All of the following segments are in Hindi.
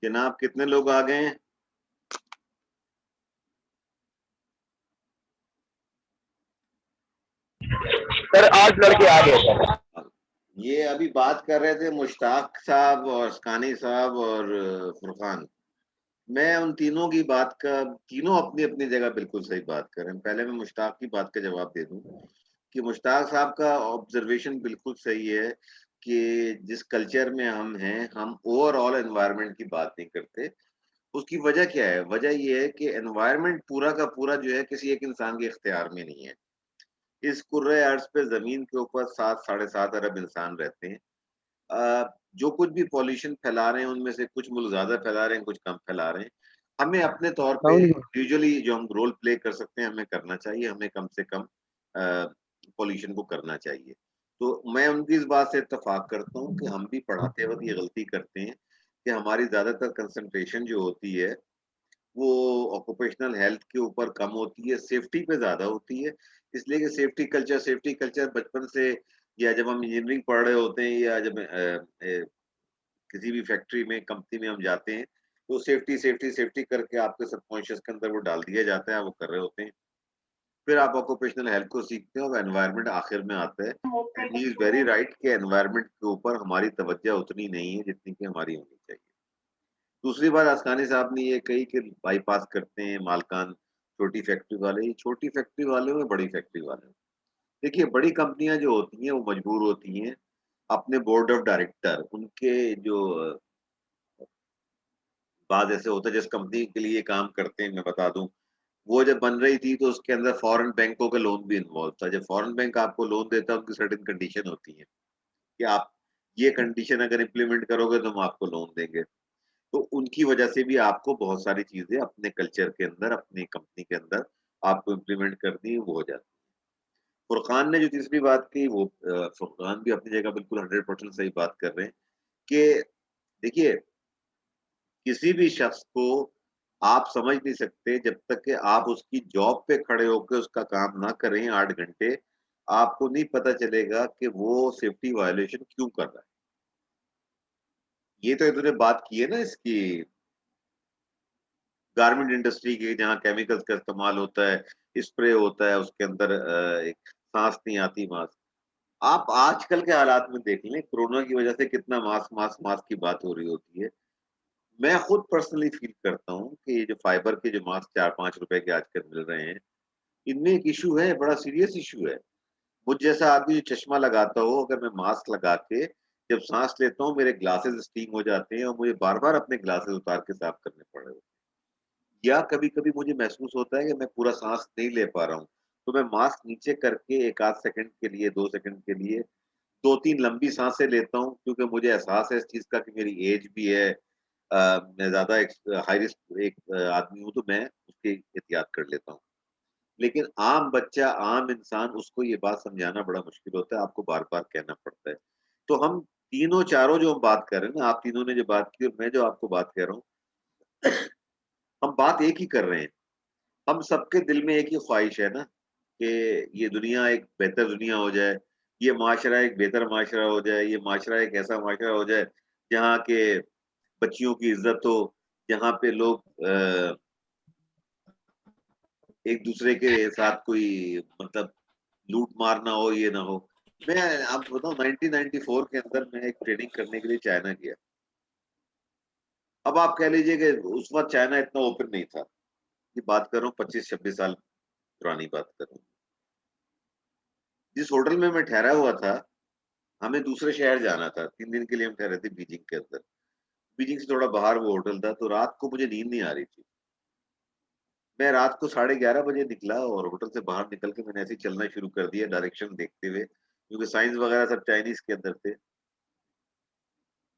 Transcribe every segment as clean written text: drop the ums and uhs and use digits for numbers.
जनाब कितने लोग आ गए हैं? सर 8 लड़के आ गए सर। ये अभी बात कर रहे थे मुश्ताक साहब और अस्कानी साहब और फुरकान। मैं उन तीनों की बात का, तीनों अपनी अपनी जगह बिल्कुल सही बात कर रहे हैं। पहले मैं मुश्ताक की बात का जवाब दे दूं कि मुश्ताक साहब का ऑब्जर्वेशन बिल्कुल सही है कि जिस कल्चर में हम हैं, हम ओवरऑल एनवायरनमेंट की बात नहीं करते। उसकी वजह क्या है? वजह ये है कि एनवायरनमेंट पूरा का पूरा जो है किसी एक इंसान के इख्तियार में नहीं है। इस कुर्रे अर्ज पे जमीन के ऊपर 7 साढ़े 7 अरब इंसान रहते हैं। जो कुछ भी पॉल्यूशन फैला रहे हैं उनमें से कुछ मुल्क ज्यादा फैला रहे हैं, कुछ कम फैला रहे हैं। हमें अपने तौर पे यूजुअली जो हम रोल प्ले कर सकते हैं हमें करना चाहिए, हमें कम से कम पॉल्यूशन को करना चाहिए। तो मैं उनकी इस बात से इत्तेफाक करता हूँ कि हम भी पढ़ाते वक्त ये गलती करते हैं कि हमारी ज्यादातर कंसंट्रेशन जो होती है वो ऑक्यूपेशनल हेल्थ के ऊपर कम होती है, सेफ्टी पे ज्यादा होती है। इसलिए कि सेफ्टी कल्चर बचपन से, या जब हम इंजीनियरिंग पढ़ रहे होते हैं, या जब किसी भी फैक्ट्री में, कंपनी में हम जाते हैं, तो सेफ्टी सेफ्टी सेफ्टी करके आपके सबकॉन्शियस के अंदर वो डाल दिया जाता है, वो कर रहे होते हैं। फिर आप ऑक्यूपेशनल हेल्थ को सीखते हैं और एनवायरनमेंट आखिर में आता है। And he is very right कि एनवायरनमेंट के ऊपर हमारी तवज्जो उतनी नहीं है जितनी कि हमारी होनी चाहिए। दूसरी बात असकानी साहब ने ये कही कि बाईपास करते हैं मालकान, छोटी फैक्ट्री वाले। ये छोटी फैक्ट्री वाले हो या बड़ी फैक्ट्री वाले हो, देखिए बड़ी कंपनियां जो होती हैं वो मजबूर होती हैं अपने बोर्ड ऑफ डायरेक्टर, उनके जो बाद ऐसे होता है जिस कंपनी के लिए काम करते हैं, मैं बता दूं, वो जब बन रही थी तो उसके अंदर फॉरेन बैंकों का लोन भी इन्वॉल्व था। जब फॉरेन बैंक आपको लोन देता है उनकी सर्टेन कंडीशन होती है कि आप ये कंडीशन अगर इम्प्लीमेंट करोगे तो हम आपको लोन देंगे। तो उनकी वजह से भी आपको बहुत सारी चीजें अपने कल्चर के अंदर, अपनी कंपनी के अंदर आपको इम्प्लीमेंट करनी है, वो हो जाती है। फुरकान ने जो तीसरी बात की, वो फुरकान भी अपनी जगह बिल्कुल 100% सही बात कर रहे हैं कि देखिए किसी भी शख्स को आप समझ नहीं सकते जब तक कि आप उसकी जॉब पे खड़े होकर उसका काम ना करें 8 घंटे, आपको नहीं पता चलेगा कि वो सेफ्टी वायलेशन क्यों कर रहा है। ये तो इन्होंने बात की है ना इसकी, गारमेंट इंडस्ट्री की, जहाँ केमिकल्स का इस्तेमाल होता है, स्प्रे होता है, उसके अंदर एक सांस नहीं आती मास्क। आप आजकल के हालात में देख लें, कोरोना की वजह से कितना मास्क मास्क मास्क की बात हो रही होती है। मैं खुद पर्सनली फील करता हूँ कि ये जो फाइबर के जो मास्क 4-5 रुपए के आजकल मिल रहे हैं, इनमें एक इशू है, बड़ा सीरियस इशू है। मुझ जैसा आदमी जो चश्मा लगाता हो, अगर मैं मास्क लगा के जब सांस लेता हूँ मेरे ग्लासेस स्टीम हो जाते हैं और मुझे बार बार अपने ग्लासेस उतार के साफ करने पड़ रहे होते हैं। या कभी कभी मुझे महसूस होता है कि मैं पूरा सांस नहीं ले पा रहा हूँ, तो मैं मास्क नीचे करके एक आध सेकंड के लिए, 2 सेकंड के लिए 2-3 लंबी सांसें लेता हूँ, क्योंकि मुझे एहसास है इस चीज का कि मेरी एज भी है। मैं ज्यादा हाई रिस्क एक आदमी हूँ, तो मैं उसकी एहतियात कर लेता हूँ। लेकिन आम बच्चा, आम इंसान, उसको ये बात समझाना बड़ा मुश्किल होता है, आपको बार बार कहना पड़ता है। तो हम तीनों चारों जो हम बात कर रहे हैं ना, आप तीनों ने जो बात की और मैं जो आपको बात कह रहा हूँ, हम बात एक ही कर रहे हैं। हम सबके दिल में एक ही ख्वाहिश है ना कि ये दुनिया एक बेहतर दुनिया हो जाए, ये माशरा एक बेहतर माशरा हो जाए, ये माशरा एक ऐसा माशरा हो जाए जहाँ के बच्चियों की इज्जत हो, जहाँ पे लोग एक दूसरे के साथ कोई मतलब लूट मार ना हो, ये ना हो। मैं आपको बताऊं, 1994 के अंदर मैं एक ट्रेनिंग करने के लिए चाइना गया। अब आप कह लीजिए कि उस वक्त चाइना इतना ओपन नहीं था। ये बात कर रहा हूँ 25-26 साल पुरानी बात कर रहा हूँ। जिस होटल में मैं ठहरा हुआ था, हमें दूसरे शहर जाना था, 3 दिन के लिए हम ठहरे थे बीजिंग के अंदर। बीजिंग से थोड़ा बाहर वो होटल था, तो रात को मुझे नींद नहीं आ रही थी। मैं रात को 11:30 बजे निकला और होटल से बाहर निकल के मैंने ऐसे ही चलना शुरू कर दिया डायरेक्शन देखते हुए, क्योंकि साइंस वगैरह सब चाइनीज के अंदर थे।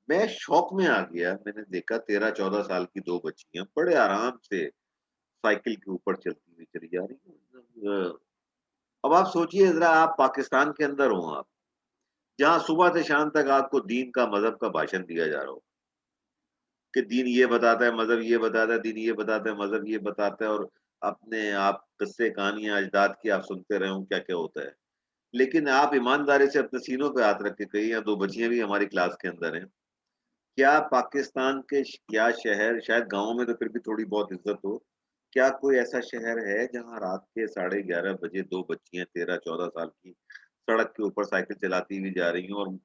मैं शौक में आ गया, मैंने देखा 13-14 साल की दो बच्चियां बड़े आराम से साइकिल के ऊपर चलती हुई चली जा रही हैं। अब आप सोचिए जरा, आप पाकिस्तान के अंदर हो, आप जहाँ सुबह से शाम तक आपको दीन का, मजहब का भाषण दिया जा रहा हो कि दीन ये बताता है, मजहब ये बताता है, दीन ये बताता है, मजहब ये बताता है, और अपने आप किस्से कहानियां अजदाद की आप सुनते रहे हो क्या क्या होता है। लेकिन आप ईमानदारी से अपने सीनों पे हाथ रख के कहिए, यहाँ दो बच्चियां भी हमारी क्लास के अंदर हैं, क्या पाकिस्तान के क्या शहर, शायद गाँव में तो फिर भी थोड़ी बहुत इज़्ज़त हो, क्या कोई ऐसा शहर है जहाँ रात के 11:30 बजे 2 बच्चियाँ 13-14 साल की सड़क के ऊपर साइकिल चलाती हुई जा रही हों और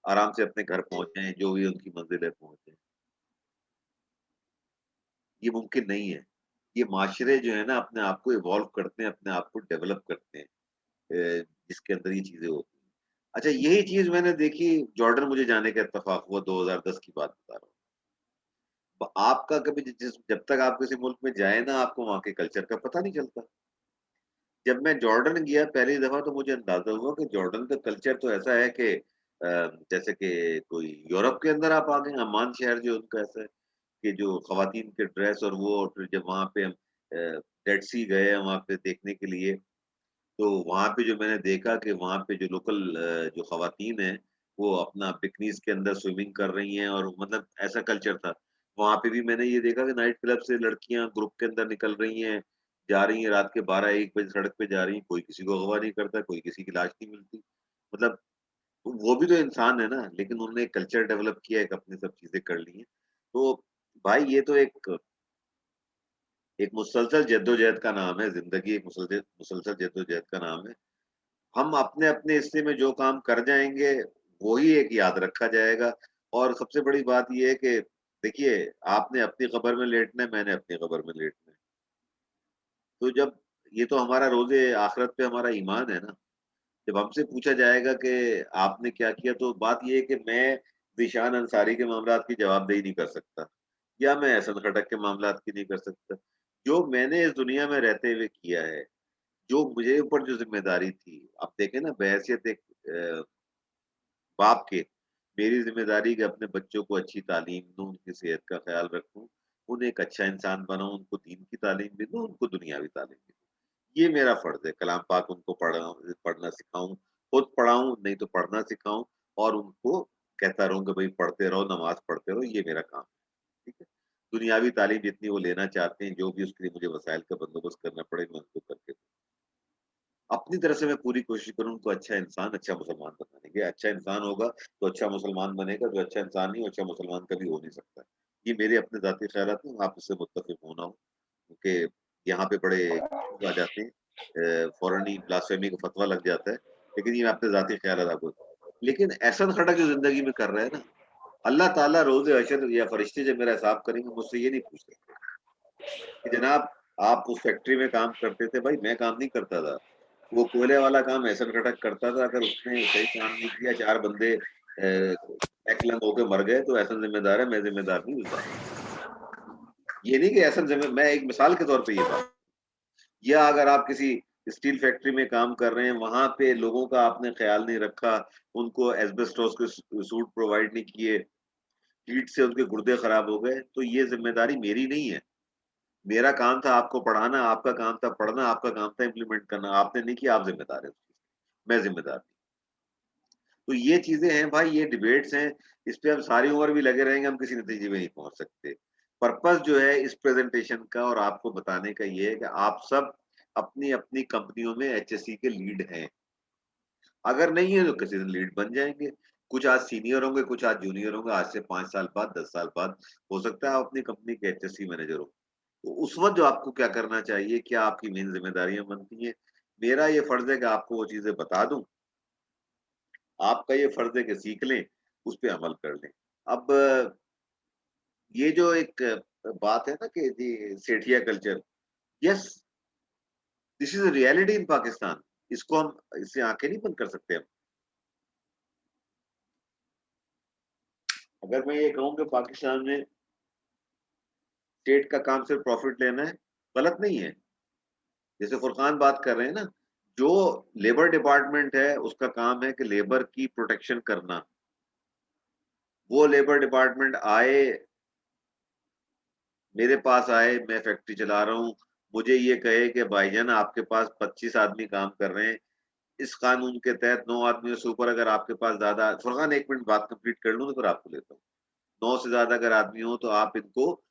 आराम से अपने घर पहुँच जाएँ, जो भी उनकी मंज़िल है पहुँच जाएँ? ये मुमकिन नहीं है। ये माशरे जो है ना अपने आप को इवॉल्व करते हैं, अपने आप को डेवलप करते हैं, जिसके अंदर ये चीज़ें होती हैं। अच्छा, यही चीज़ मैंने देखी, जॉर्डन मुझे जाने का इत्तेफ़ाक हुआ, 2010 की बात बता रहा हूँ। आपका कभी जब तक आप किसी मुल्क में जाए ना, आपको वहाँ के कल्चर का पता नहीं चलता। जब मैं जॉर्डन गया पहली दफ़ा तो मुझे अंदाज़ा हुआ कि जॉर्डन का कल्चर तो ऐसा है कि जैसे कि कोई यूरोप के अंदर आप आ गए, अम्मान शहर जो उनका ऐसा है कि जो ख़वातीन के ड्रेस और वो, और फिर जब वहाँ पे हम डेड सी गए हैं वहाँ पे देखने के लिए, तो वहाँ पे जो मैंने देखा कि वहाँ पे जो लोकल जो ख़वातीन हैं, वो अपना बिकनीज़ के अंदर स्विमिंग कर रही हैं और मतलब ऐसा कल्चर था। वहाँ पे भी मैंने ये देखा कि नाइट क्लब से लड़कियाँ ग्रुप के अंदर निकल रही हैं, जा रही हैं रात के 12-1 बजे सड़क पे जा रही हैं, कोई किसी को अगवा नहीं करता, कोई किसी की लाश नहीं मिलती। मतलब वो भी तो इंसान है ना, लेकिन उन्होंने एक कल्चर डेवलप किया, एक अपनी सब चीज़ें कर ली हैं। तो भाई ये तो एक मुसलसल जद्दोजहद का नाम है, ज़िंदगी एक मुसलसल जद्दोजहद का नाम है। हम अपने-अपने हिस्से में जो काम कर जाएँगे, वो ही एक याद रखा जाएगा। और सबसे बड़ी बात ये है कि देखिए, आपने अपनी कब्र में लेटना है, मैंने अपनी कब्र में लेटना है। तो जब ये तो हमारा रोज़े आखिरत पे हमारा ईमान है ना, जब हमसे पूछा जाएगा कि आपने क्या किया, तो बात ये है कि मैं ज़ीशान अंसारी के मामलात की जवाबदेही नहीं कर सकता, या मैं एहसन खटक के मामलात की नहीं कर सकता। जो मैंने इस दुनिया में रहते हुए किया है, जो मुझे ऊपर जो ज़िम्मेदारी थी, आप देखें ना बहैसियत एक बाप के, मेरी ज़िम्मेदारी कि अपने बच्चों को अच्छी तालीम दूँ, उनकी सेहत का ख़्याल रखूँ, उन्हें एक अच्छा इंसान बनाऊँ, उनको दीन की तालीम भी दूँ, उनको दुनियावी तालीम भी दूँ। ये मेरा फ़र्ज़ है, कलाम पाक उनको पढ़ना सिखाऊँ, खुद पढ़ाऊँ, नहीं तो पढ़ना सिखाऊँ और उनको कहता रहूँ कि भई पढ़ते रहो, नमाज़ पढ़ते रहो, ये मेरा काम है, ठीक है? दुनियावी तालीम जितनी वो लेना चाहते हैं, जो भी उसके लिए मुझे वसाइल का बंदोबस्त करना पड़े, मैं उनको करके दूँ। अपनी तरफ से मैं पूरी कोशिश करूँ उनको अच्छा इंसान, अच्छा मुसलमान बनाने की। अच्छा इंसान होगा, तो अच्छा मुसलमान बनेगा, जो अच्छा इंसान नहीं, वो अच्छा मुसलमान कभी हो नहीं सकता। ये मेरे अपने ज़ाती ख़यालात हैं, आप इससे मुत्तफ़िक़ हो ना हो, क्योंकि यहाँ पे बड़े इश्यूज़ आ जाते हैं। फ़ौरन ही ब्लास्फ़ेमी का फ़तवा लग जाता है, लेकिन ये अपने ज़ाती ख़यालात आपको। लेकिन एहसन खटक जो ज़िंदगी में कर रहे हैं ना, अल्लाह ताला रोज़े हशर या फ़रिश्ते जब मेरा हिसाब करेंगे, मुझसे ये नहीं पूछ सकते कि जनाब आप उस फैक्ट्री में काम करते थे, भाई मैं काम नहीं करता था। वो कोयले वाला काम एहसन खटक करता था, अगर उसने सही काम नहीं किया, 4 बंदे एकलंग होके मर गए, तो एहसन ज़िम्मेदार है, मैं ज़िम्मेदार नहीं उस बात का। ये नहीं कि एहसन ज़िम्मे मैं एक मिसाल के तौर पे ये बात, या अगर आप किसी स्टील फैक्ट्री में काम कर रहे हैं, वहाँ पे लोगों का आपने ख़्याल नहीं रखा, उनको एस्बेस्टोस के सूट प्रोवाइड नहीं किए, हीट से उनके गुर्दे खराब हो गए, तो ये ज़िम्मेदारी मेरी नहीं है। मेरा काम था आपको पढ़ाना, आपका काम था पढ़ना, आपका काम था इम्प्लीमेंट करना, आपने नहीं किया, आप ज़िम्मेदार हैं उस चीज़ के, मैं ज़िम्मेदार नहीं। तो ये चीज़ें हैं भाई, ये डिबेट्स हैं, इस पे हम सारी उम्र भी लगे रहेंगे, हम किसी नतीजे में नहीं पहुँच सकते। पर्पज़ जो है इस प्रेज़ेंटेशन का और आपको बताने का ये है कि आप सब अपनी-अपनी कंपनियों में एचएससी के लीड हैं। अगर नहीं है तो किसी दिन लीड बन जाएँगे। कुछ आज सीनियर होंगे, कुछ आज जूनियर होंगे, आज से 5 साल बाद, 10 साल बाद हो सकता है आप अपनी कंपनी के एचएससी मैनेजर हो। तो उस वक़्त जो आपको क्या करना चाहिए, क्या आपकी मेन ज़िम्मेदारियाँ बनती हैं? मेरा ये फ़र्ज़ है कि आपको वो चीज़ें बता दूँ, आपका ये फ़र्ज़ है कि सीख लें, उस पे अमल कर लें। अब ये जो एक बात है ना कि जी सेठिया culture, yes, this is a reality in Pakistan. इसको हम इससे आँखें नहीं बंद कर सकते हम। अगर मैं ये कहूँ कि पाकिस्तान में स्टेट का काम सिर्फ़ प्रॉफ़िट लेना है, गलत नहीं है। जैसे फुरकान बात कर रहे हैं ना, जो लेबर डिपार्टमेंट है, उसका काम है कि लेबर की प्रोटेक्शन करना। वो लेबर डिपार्टमेंट आए, मेरे पास आए, मैं फैक्ट्री चला रहा हूँ, मुझे ये कहे कि भाईजान आपके पास 25 आदमी काम कर रहे हैं, इस कानून के तहत 9 आदमियों से ऊपर अगर आपके पास ज़्यादा, फुरकान 1 मिनट बात कंप्लीट कर लूँ तो फिर आपको लेता हूँ। 9 से ज़्यादा अगर आदमी हो तो आप इनको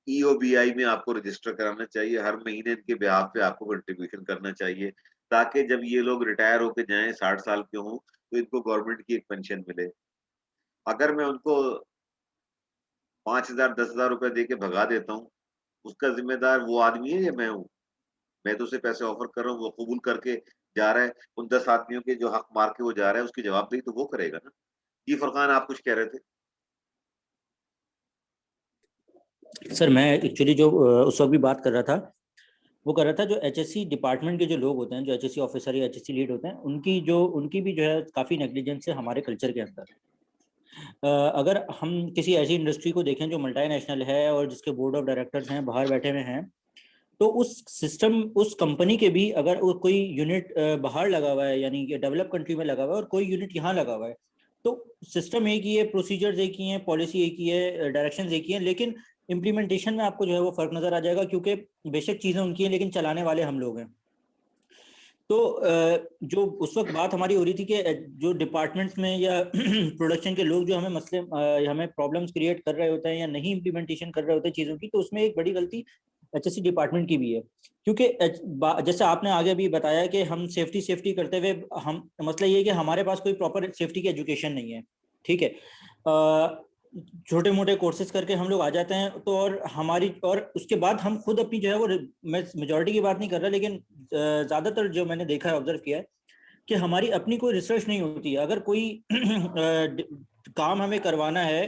ईओबीआई में आपको रजिस्टर कराना चाहिए, हर महीने इनके बिहाफ़ पे आपको कंट्रीब्यूशन करना चाहिए, ताकि जब ये लोग रिटायर होके जाएँ, 60 साल के हों, तो इनको गवर्नमेंट की एक पेंशन मिले। अगर मैं उनको 5,000 10,000 रुपए दे के भगा देता हूँ, उसका जिम्मेदार वो आदमी है या मैं हूँ? मैं तो उसे पैसे ऑफर कर रहा हूँ, वो कबूल करके जा रहा है, उन 10 आदमियों के जो हक मार के वो जा रहा है, उसकी जवाबदेही तो वो करेगा ना। जी फरहान, आप कुछ कह रहे थे? सर मैं एक्चुअली जो उस वक्त भी बात कर रहा था, वो कर रहा था जो एचएससी डिपार्टमेंट के जो लोग होते हैं, जो एचएससी ऑफिसर या एचएससी लीड होते हैं, उनकी भी जो है काफ़ी नेग्लिजेंस है हमारे कल्चर के अंदर। अगर हम किसी ऐसी इंडस्ट्री को देखें जो मल्टीनेशनल है और जिसके बोर्ड ऑफ डायरेक्टर्स हैं बाहर बैठे हुए हैं, तो उस कंपनी के भी अगर वो कोई यूनिट बाहर लगा हुआ है, यानी कि डेवलप कंट्री में लगा हुआ है, और कोई यूनिट यहाँ लगा हुआ है, तो सिस्टम एक ही है, प्रोसीजर्स एक ही हैं, पॉलिसी एक ही है, डायरेक्शंस एक ही हैं, लेकिन इम्प्लीमेंटेशन में आपको जो है वो फर्क नजर आ जाएगा, क्योंकि बेशक चीज़ें उनकी हैं लेकिन चलाने वाले हम लोग हैं। तो जो उस वक्त बात हमारी हो रही थी कि जो डिपार्टमेंट्स में या प्रोडक्शन के लोग जो हमें मसले हमें प्रॉब्लम्स क्रिएट कर रहे होते हैं या नहीं इम्प्लीमेंटेशन कर रहे होते हैं चीज़ों की, तो उसमें एक बड़ी गलती एचएससी डिपार्टमेंट की भी है। क्योंकि जैसे आपने आगे भी बताया कि हम सेफ्टी करते हुए, हम मसला ये है कि हमारे पास कोई प्रॉपर सेफ्टी की एजुकेशन नहीं है। ठीक है, छोटे मोटे कोर्सेज करके हम लोग आ जाते हैं, तो और उसके बाद हम खुद अपनी जो है वो, मैं मेजोरिटी की बात नहीं कर रहा, लेकिन ज़्यादातर जो मैंने देखा है, ऑब्जर्व किया है, कि हमारी अपनी कोई रिसर्च नहीं होती है। अगर कोई काम हमें करवाना है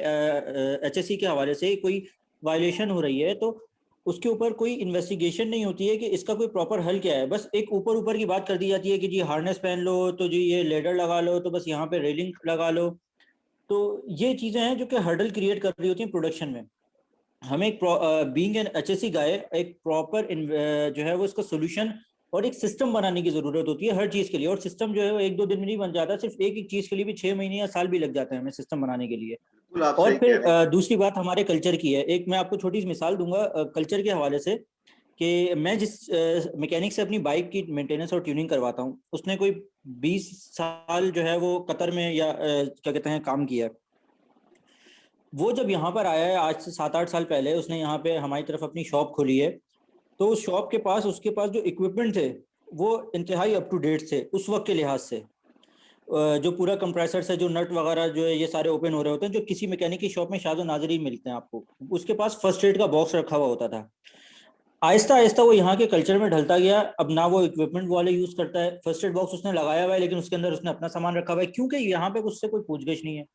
एचएससी के हवाले से, कोई वायलेशन हो रही है, तो उसके ऊपर कोई इन्वेस्टिगेशन नहीं होती है कि इसका कोई प्रॉपर हल क्या है। बस एक ऊपर ऊपर की बात कर दी जाती है कि जी हार्नेस पहन लो, तो जी ये लेडर लगा लो, तो बस यहाँ पे रेलिंग लगा लो। तो ये चीज़ें हैं जो कि हर्डल क्रिएट कर रही होती हैं प्रोडक्शन में। हमें एक बीइंग एन एचएससी गाय एक प्रॉपर जो है वो इसका सोल्यूशन और एक सिस्टम बनाने की जरूरत होती है हर चीज के लिए। और सिस्टम जो है वो एक दो दिन में नहीं बन जाता, सिर्फ एक चीज के लिए भी 6 महीने या साल भी लग जाते हैं हमें सिस्टम बनाने के लिए। बिल्कुल आप और सही कह फिर रहे हैं। दूसरी बात हमारे कल्चर की है। एक मैं आपको छोटी सी मिसाल दूंगा कल्चर के हवाले से, कि मैं जिस मैकेनिक से अपनी बाइक की मेंटेनेंस और ट्यूनिंग करवाता हूँ, उसने कोई 20 साल जो है वो कतर में या क्या कहते हैं काम किया है। वो जब यहाँ पर आया है आज से 7-8 साल पहले, उसने यहाँ पे हमारी तरफ अपनी शॉप खोली है। तो उस शॉप के पास उसके पास जो इक्विपमेंट थे वो इंतहाई अप टू डेट थे उस वक्त के लिहाज से। जो पूरा कंप्रेसर से जो नट वगैरह जो है ये सारे ओपन हो रहे होते हैं, जो किसी मैकेनिक की शॉप में शायद नाज़र ही मिलते हैं आपको। उसके पास फर्स्ट एड का बॉक्स रखा हुआ होता था। आहिस्ता आहिस्ता वो यहाँ के कल्चर में ढलता गया। अब ना वो इक्विपमेंट वाले यूज करता है, फर्स्ट एड बॉक्स उसने लगाया हुआ है, लेकिन उसके अंदर उसने अपना सामान रखा हुआ है, क्योंकि यहाँ पे उससे कोई पूछगछ नहीं है।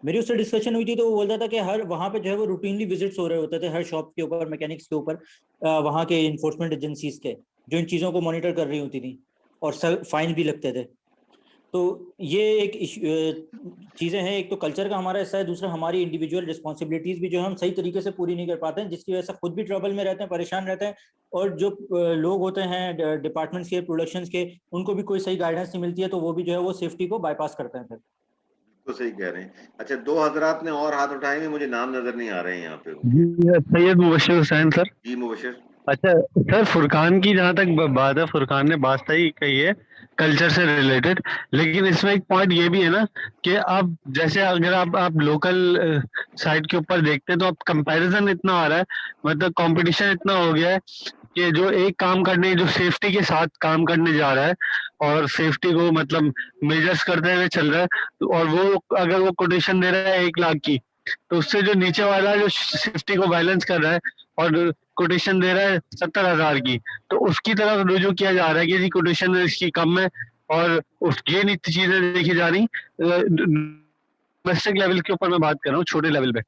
मेरी उससे डिस्कशन हुई थी तो वो बोलता था कि हर वहाँ पे जो है वो रूटीनली विजिट्स हो रहे होते थे हर शॉप के ऊपर, मैकेनिक्स के ऊपर, वहाँ के इन्फोर्समेंट एजेंसीज के, जो इन चीज़ों को मॉनिटर कर रही होती थी, और फाइन भी लगते थे। तो ये एक चीज़ें हैं। एक तो कल्चर का हमारा हिस्सा है, दूसरा हमारी इंडिविजुअल रिस्पॉन्सिबिलिटीज़ भी जो हम सही तरीके से पूरी नहीं कर पाते हैं, जिसकी वजह से खुद भी ट्रबल में रहते हैं, परेशान रहते हैं। और जो लोग होते हैं डिपार्टमेंट्स के, प्रोडक्शंस के, उनको भी कोई सही गाइडेंस नहीं मिलती है, तो वो भी जो है वो सेफ्टी को बाईपास करते हैं फिर। तो सही कह रहे हैं। अच्छा, 2 हज़रात ने और हाथ उठाए हैं, मुझे नाम नज़र नहीं आ रहे हैं यहाँ पे उनके। जी सैयद मुबशर हुसैन सर। जी मुबशिर। अच्छा सर, फुरकान की जहाँ तक बात है, फुरकान ने बात सही कही है कल्चर से रिलेटेड। लेकिन इसमें एक पॉइंट ये भी है ना कि आप जैसे अगर आप लोकल साइड के ऊपर देखते हैं तो अब कंपैरिजन इतना आ रहा है, मतलब कंपटीशन इतना हो गया है कि जो एक काम करने, जो सेफ्टी के साथ काम करने जा रहा है और सेफ्टी को मतलब मेजर्स करते हुए चल रहा है, और वो अगर वो कोटेशन दे रहा है 1 लाख की, तो उससे जो नीचे वाला जो सेफ्टी को बैलेंस कर रहा है और कोटेशन दे रहा है 70,000 की, तो उसकी तरफ रुजू किया जा रहा है कि जी कोटेशन इसकी कम है। और उस ये नहीं चीजें देखी जा रही, डोमेस्टिक लेवल के ऊपर मैं बात कर रहा हूँ, छोटे लेवल पे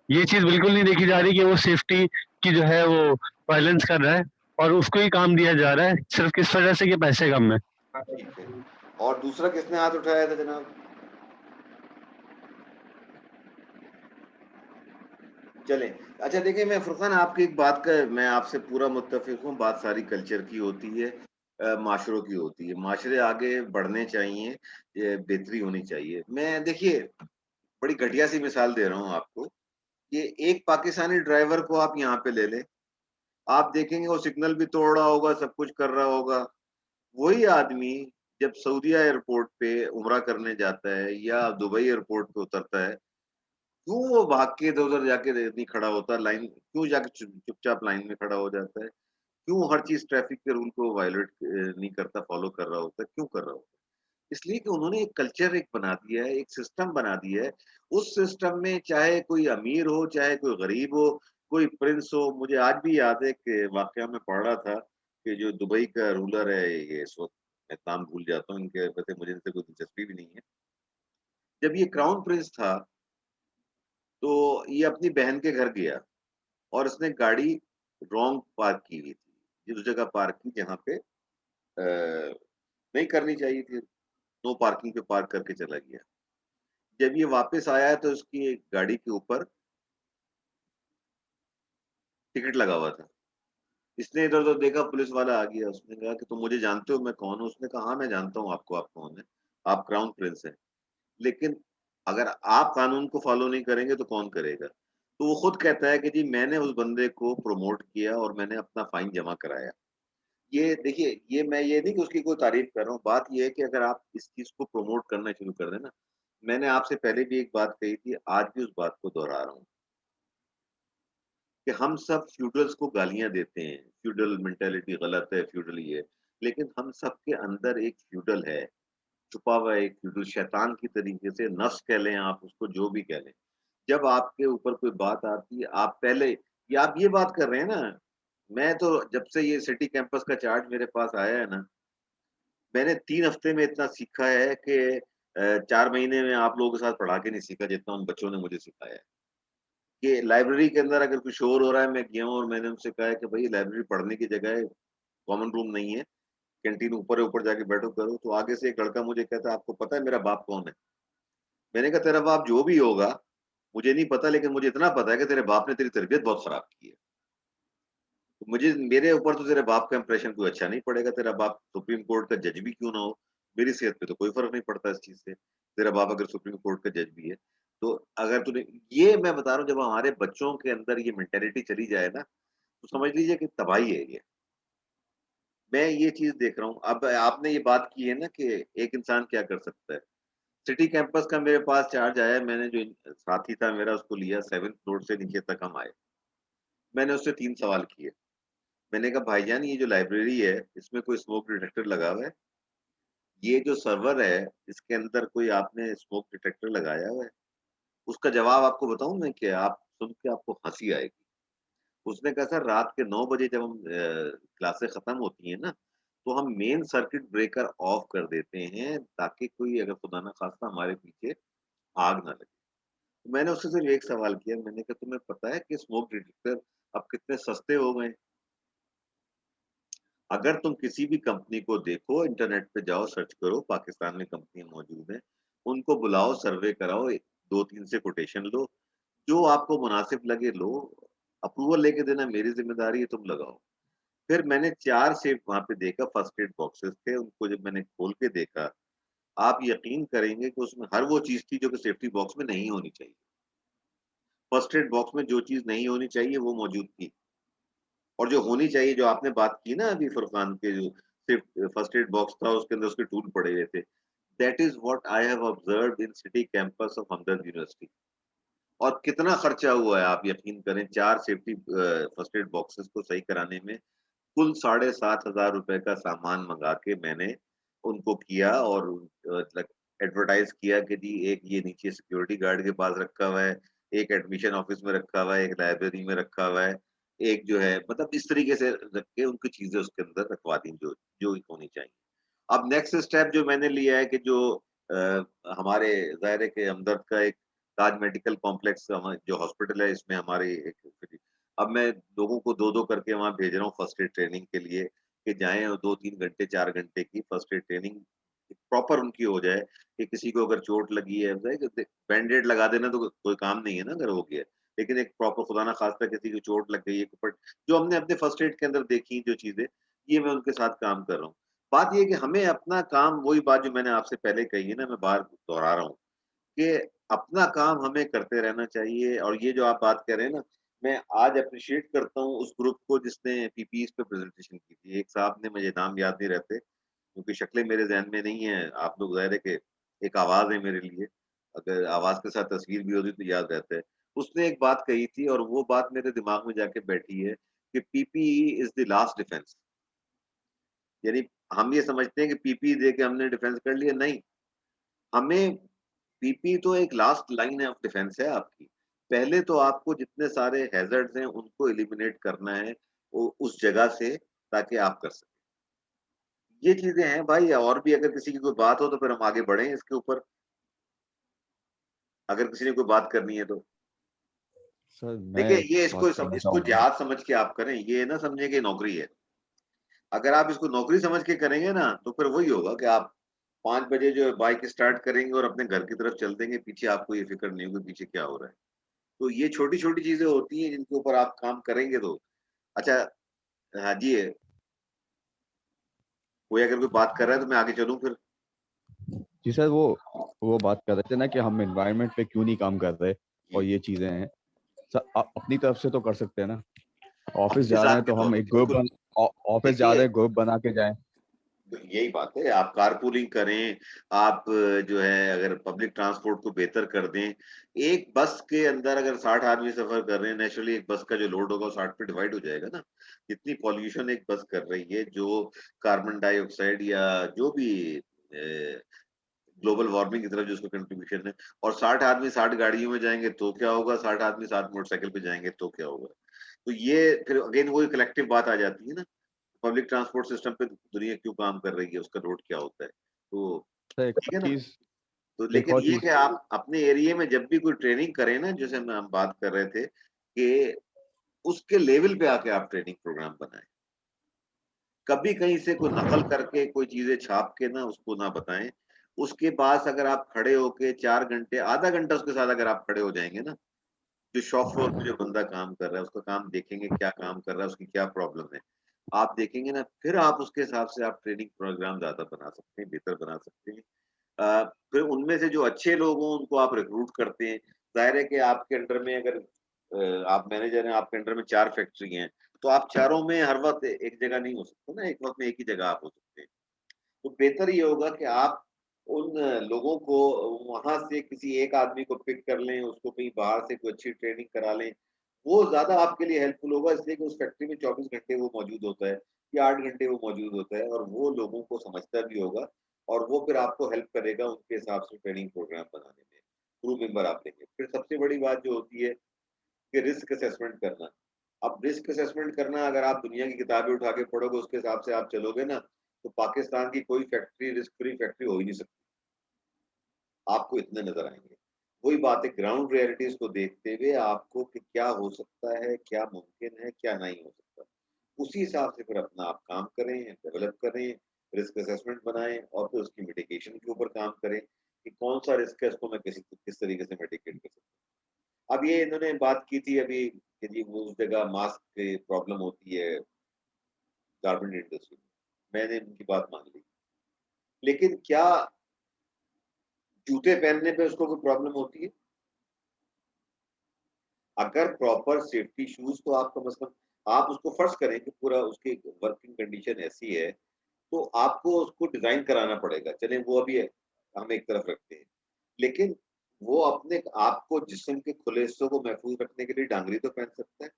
ये चीज बिल्कुल नहीं देखी जा रही कि वो सेफ्टी की जो है वो वायलेंस कर रहा है, और उसको ही काम दिया जा रहा है सिर्फ किस वजह से कि पैसे कम है। ठीक है। और दूसरा किसने हाथ उठाया था जनाब? चले। अच्छा देखिए, मैं फुरकान आपकी एक बात का मैं आपसे पूरा मुत्तफिक हूँ। बात सारी कल्चर की होती है, माशरों की होती है। माशरे आगे बढ़ने चाहिए, ये बेहतरी होनी चाहिए। मैं देखिए बड़ी घटिया सी मिसाल दे रहा हूँ आपको। ये एक पाकिस्तानी ड्राइवर को आप यहाँ पे ले लें, आप देखेंगे वो सिग्नल भी तोड़ रहा होगा, सब कुछ कर रहा होगा। वही आदमी जब सऊदीया एयरपोर्ट पे उम्रा करने जाता है या दुबई एयरपोर्ट पे उतरता है, क्यों वो भाग के इधर-उधर जाके नहीं खड़ा होता लाइन, क्यों जाके चुपचाप लाइन में खड़ा हो जाता है? क्यों हर चीज़ ट्रैफिक के रूल को वायलेट नहीं करता, फॉलो कर रहा होता है, क्यों कर रहा होता है? इसलिए कि उन्होंने एक कल्चर एक बना दिया है, एक सिस्टम बना दिया है। उस सिस्टम में चाहे कोई अमीर हो, चाहे कोई गरीब हो, कोई प्रिंस हो। मुझे आज भी याद है कि वाकया में पढ़ रहा था कि जो दुबई का रूलर है, ये इस वक़्त मैं नाम भूल जाता हूँ इनके, वैसे मुझे इनसे कोई दिलचस्पी भी नहीं है। जब ये क्राउन प्रिंस था, तो ये अपनी बहन के घर गया और उसने गाड़ी रॉन्ग पार्क की हुई थी। ये उस जगह पार्क की जहाँ पे नहीं करनी चाहिए थी, नो पार्किंग पे पार्क करके चला गया। जब ये वापस आया तो उसकी गाड़ी के ऊपर टिकट लगा हुआ था। इसने इधर-उधर देखा, पुलिस वाला आ गया, उसने कहा कि तुम मुझे जानते हो, मैं कौन हूँ? उसने कहा हाँ, मैं जानता हूँ आपको, आप कौन हैं? आप क्राउन प्रिंस हैं। लेकिन अगर आप कानून को फ़ॉलो नहीं करेंगे तो कौन करेगा? तो वो खुद कहता है कि जी मैंने उस बंदे को प्रमोट किया और मैंने अपना फाइन जमा कराया। ये देखिए, ये मैं ये नहीं कि उसकी कोई तारीफ़ कर रहा हूँ, बात ये है कि अगर आप इस चीज़ को प्रमोट करना शुरू कर दें ना, मैंने आपसे पहले भी एक बात कही थी, आज भी उस बात को दोहरा रहा हूँ कि हम सब फ्यूडल्स को गालियाँ देते हैं, फ्यूडल मेंटालिटी गलत है, फ्यूडल ये है। लेकिन हम सबके अंदर एक फ्यूडल है, छुपा हुआ एक फ्यूडल शैतान की तरीके से, नफ़्स कह लें आप उसको, जो भी कह लें। जब आपके ऊपर कोई बात आती है, आप पहले या आप ये बात कर रहे हैं ना, मैं तो जब से ये सिटी कैंपस का चार्ज मेरे पास आया है ना, मैंने 3 हफ्ते में इतना सीखा है कि 4 महीने में आप लोगों के साथ पढ़ा के नहीं सीखा जितना उन बच्चों ने मुझे सिखाया है। कि लाइब्रेरी के अंदर अगर कुछ शोर हो रहा है, मैं गया हूँ और मैंने उनसे कहा है कि भई लाइब्रेरी पढ़ने की जगह है, कॉमन रूम नहीं है, कैंटीन ऊपर है, ऊपर जाके बैठो करो। तो आगे से एक लड़का मुझे कहता है, "आपको पता है मेरा बाप कौन है?" मैंने कहा, "तेरा बाप जो भी होगा, मुझे नहीं पता, लेकिन मुझे इतना पता है कि तेरे बाप ने तेरी तरबियत बहुत खराब की है। तो मुझे मेरे ऊपर तो तेरे बाप का इंप्रेशन कोई अच्छा नहीं पड़ेगा, तेरा बाप सुप्रीम कोर्ट का जज भी क्यों ना हो, मेरी सेहत पे तो कोई फ़र्क नहीं पड़ता इस चीज़ से। तेरा बाप अगर सुप्रीम कोर्ट का जज भी है, तो अगर तूने" ये मैं बता रहा हूँ, जब हमारे बच्चों के अंदर ये मेंटालिटी चली जाए ना, तो समझ लीजिए कि तबाही है ये। मैं ये चीज़ देख रहा हूँ। अब आपने ये बात की है ना कि एक इंसान क्या कर सकता है। सिटी कैंपस का मेरे पास चार्ज आया, मैंने जो साथी था मेरा उसको लिया, 7th फ्लोर से नीचे तक हम आए। मैंने उससे 3 सवाल किए। मैंने कहा भाईजान ये जो लाइब्रेरी है, इसमें कोई स्मोक डिटेक्टर लगा हुआ है? ये जो सर्वर है, इसके अंदर कोई आपने स्मोक डिटेक्टर लगाया हुआ है? उसका जवाब आपको बताऊँ मैं क्या? आप सुन के आपको हँसी आएगी। उसने कहा सर रात के 9 बजे जब हम क्लासें खत्म होती हैं ना, तो हम मेन सर्किट ब्रेकर ऑफ कर देते हैं ताकि कोई अगर खुदा ना खास्ता हमारे पीछे आग ना लगे। तो मैंने उससे सिर्फ एक सवाल किया, मैंने कहा तुम्हें पता है कि स्मोक डिटेक्टर अब कितने सस्ते हो गए हैं? अगर तुम किसी भी कंपनी को देखो, इंटरनेट पे जाओ, सर्च करो, पाकिस्तान में कंपनियाँ मौजूद हैं, उनको बुलाओ, सर्वे कराओ, 2-3 से कोटेशन लो, जो आपको मुनासिब लगे लो, अप्रूवल लेके देना मेरी ज़िम्मेदारी है, तुम लगाओ। फिर मैंने 4 सेफ वहाँ पे देखा, फर्स्ट एड बॉक्सेस थे, उनको जब मैंने खोल के देखा, आप यकीन करेंगे कि उसमें हर वो चीज़ थी जो कि सेफ्टी बॉक्स में नहीं होनी चाहिए। फर्स्ट एड बॉक्स में जो चीज़ नहीं होनी चाहिए, वो मौजूद थी और जो होनी चाहिए, जो आपने बात की ना अभी फुरकान के जो सिर्फ फर्स्ट एड बॉक्स था, उसके अंदर उसके टूल पड़े हुए थे। That is what I have observed in city campus of Hamdard university. और कितना खर्चा हुआ है आप यकीन करें 4 सेफ्टी फर्स्ट एड बॉक्सेस को सही कराने में कुल 7,500 रुपए का सामान मँगा के मैंने उनको किया और मतलब एडवर्टाइज़ किया कि जी एक ये नीचे सिक्योरिटी गार्ड के पास रखा हुआ है, एक एडमिशन ऑफिस में रखा हुआ है, एक लाइब्रेरी में रखा हुआ है, एक जो है मतलब इस तरीके से रख के उनकी चीज़ें उसके अंदर रखवा दी जो जो होनी चाहिए। अब नेक्स्ट स्टेप जो मैंने लिया है कि जो हमारे ज़ाहिर है कि हमदर्द का एक ताज मेडिकल कॉम्प्लेक्स जो हॉस्पिटल है इसमें हमारी एक अब मैं लोगों को 2-2 करके वहाँ भेज रहा हूँ फर्स्ट एड ट्रेनिंग के लिए कि जाएँ और 2-3 घंटे 4 घंटे की फर्स्ट एड ट्रेनिंग प्रॉपर उनकी हो जाए कि किसी को अगर चोट लगी है बैंडेड लगा देना तो कोई काम नहीं है ना अगर हो गया। लेकिन एक प्रॉपर खुदा ना खास्ता किसी को चोट लग गई है बट जो हमने अपने फर्स्ट एड के अंदर देखी जो चीज़ें, ये मैं उनके साथ काम कर रहा हूँ। बात ये है कि हमें अपना काम वही बात जो मैंने आपसे पहले कही है ना, मैं बार दोहरा रहा हूँ। कि अपना काम हमें करते रहना चाहिए और ये जो आप बात कर रहे हैं ना, मैं आज एप्रिशिएट करता हूँ उस ग्रुप को जिसने पीपीईज़ पे प्रेज़ेंटेशन की थी। एक साहब ने मुझे नाम याद नहीं रहते, क्योंकि शक्लें मेरे ज़हन में नहीं है। आप लोग ज़ाहिर है कि एक आवाज़ है मेरे लिए, अगर आवाज़ के साथ तस्वीर भी होती तो याद रहता है। उसने एक बात कही थी और वो बात मेरे दिमाग में जाके बैठी है कि PPE is the last defence. यानी हम ये समझते हैं कि पीपी दे के हमने डिफेंस कर लिया, नहीं। हमें पीपी तो एक लास्ट लाइन ऑफ डिफेंस है आपकी। पहले तो आपको जितने सारे हैज़र्ड्स हैं उनको एलिमिनेट करना है उस जगह से, ताकि आप कर सकें। ये चीज़ें हैं भाई, और भी अगर किसी की कोई बात हो तो फिर हम आगे बढ़ें इसके ऊपर, अगर किसी ने कोई बात करनी है तो। सर मैं देखिए, एक ये बात इसको करना इसको चाहूँगा। जिहाद समझ के आप करें, ये ना समझें कि नौकरी है। अगर आप इसको नौकरी समझ के करेंगे ना, तो फिर वही होगा कि आप 5 बजे जो है बाइक स्टार्ट करेंगे और अपने घर की तरफ चल देंगे, पीछे आपको ये फ़िक्र नहीं होगी पीछे क्या हो रहा है। तो ये छोटी-छोटी चीज़ें होती हैं जिनके ऊपर आप काम करेंगे तो अच्छा। हाँ जी, कोई अगर कोई बात कर रहा है तो मैं आगे चलूँ फिर? जी सर, वो बात कर रहे थे ना कि हम एनवायरनमेंट पे क्यों नहीं काम कर रहे, और जी, ये चीज़ें हैं। सर अपनी तरफ से तो कर सकते हैं ना। ऑफिस अपनी जा रहे ज़ात हैं के तो तौर हम पे एक बिल्कुल। ऑफिस जा देखिए, रहे हैं, ग्रुप बना के जाएँ। यही बात है, आप कारपूलिंग करें, आप जो है अगर पब्लिक ट्रांसपोर्ट को बेहतर कर दें। एक बस के अंदर अगर 60 आदमी सफ़र कर रहे हैं, नेचुरली एक बस का जो लोड होगा वो 60 पे डिवाइड हो जाएगा ना। जितनी पॉल्यूशन एक बस कर रही है, जो कार्बन डाइऑक्साइड या जो भी ग्लोबल वार्मिंग की तरफ जो उसका कंट्रीब्यूशन है, और 60 आदमी 60 गाड़ियों में जाएँगे तो क्या होगा, 60 आदमी 60 मोटरसाइकिल पे जाएँगे तो क्या होगा? तो ये फिर अगेन वही कलेक्टिव बात आ जाती है ना। पब्लिक ट्रांसपोर्ट सिस्टम पे दुनिया क्यों काम कर रही है, उसका लोड क्या होता है? तो सर ठीक है ना? तो एक लेकिन और ये चीज़। कि आप अपने एरिया में जब भी कोई ट्रेनिंग करें ना, जैसे हम बात कर रहे थे कि उसके लेवल पे आके आप ट्रेनिंग प्रोग्राम बनाएँ। कभी कहीं से कोई नकल करके कोई चीज़ें छाप के ना उसको ना बताएँ। उसके पास अगर आप खड़े होके 4 घंटे, आधा घंटा उसके साथ अगर आप खड़े हो जाएँगे ना, जो शॉप फ्लोर पे जो बंदा काम कर रहा है, उसका काम देखेंगे, क्या काम कर रहा है, उसकी क्या प्रॉब्लम है। आप देखेंगे ना, फिर आप उसके हिसाब से आप ट्रेनिंग प्रोग्राम ज़्यादा बना सकते हैं, बेहतर बना सकते हैं। फिर उनमें से जो अच्छे लोग हों, उनको आप रिक्रूट करते हैं। ज़ाहिर है कि आपके अंडर में अगर आप मैनेजर हैं, आपके अंडर में 4 फैक्ट्री हैं, तो आप चारों में हर वक़्त एक जगह नहीं हो सकते ना, एक वक़्त में एक ही जगह आप हो सकते हैं। तो बेहतर ये होगा कि आप उन लोगों को वहाँ से किसी एक आदमी को पिक कर लें, उसको कहीं बाहर से कोई अच्छी ट्रेनिंग करा लें। वो ज़्यादा आपके लिए हेल्पफुल होगा, इसलिए कि उस फैक्ट्री में 24 घंटे वो मौजूद होता है या 8 घंटे वो मौजूद होता है, और वो लोगों को समझता भी होगा, और वो फिर आपको हेल्प करेगा उनके हिसाब से ट्रेनिंग प्रोग्राम बनाने में। क्रू मेंबर आप लेंगे। फिर सबसे बड़ी बात जो होती है कि रिस्क असेसमेंट करना। अब रिस्क असेसमेंट करना, अगर आप दुनिया की किताबें उठा के पढ़ोगे, उसके हिसाब से आप चलोगे ना, तो पाकिस्तान की कोई फैक्ट्री रिस्क फ्री फैक्ट्री हो ही नहीं सकती। आपको इतने नज़र आएँगे। वही बात है, ग्राउंड रियलिटीज़ को देखते हुए आपको कि क्या हो सकता है, क्या मुमकिन है, क्या नहीं हो सकता। उसी हिसाब से फिर अपना आप काम करें, डेवलप करें, रिस्क असेसमेंट बनाएँ और फिर उसकी मिटिगेशन के ऊपर काम करें कि कौन-सा रिस्क है, उसको मैं किस तरीके से मिटिगेट कर सकता हूँ। अब ये इन्होंने बात की थी अभी कि जी वो उस जगह मास्क की प्रॉब्लम होती है गारमेंट इंडस्ट्री में। मैंने उनकी बात मान ली। लेकिन क्या जूते पहनने पे उसको कोई प्रॉब्लम होती है? अगर प्रॉपर सेफ्टी शूज़, तो आप कम से कम आप उसको फ़र्ज़ करें कि पूरा उसकी वर्किंग कंडीशन ऐसी है, तो आपको उसको डिज़ाइन कराना पड़ेगा। चलें वो अभी हम एक तरफ रखते हैं। लेकिन वो अपने आप को जिस्म के खुले हिस्सों को महफूज़ रखने के लिए डांगरी तो पहन सकता है।